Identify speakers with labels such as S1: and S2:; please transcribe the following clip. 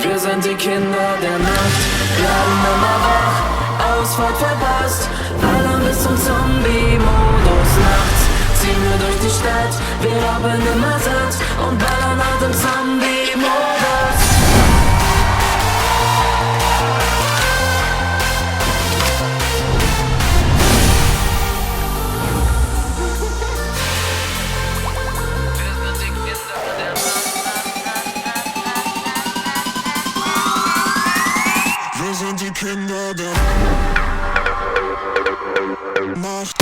S1: Wir sind die Kinder der Nacht, bleiben immer wach, Ausfahrt verpasst, ballern bis zum Zombie-Modus nachts. Ziehen wir durch die Stadt, wir robben immer satt und ballern halt im Zombie-Modus.
S2: Wir sind die Kinder der Nacht.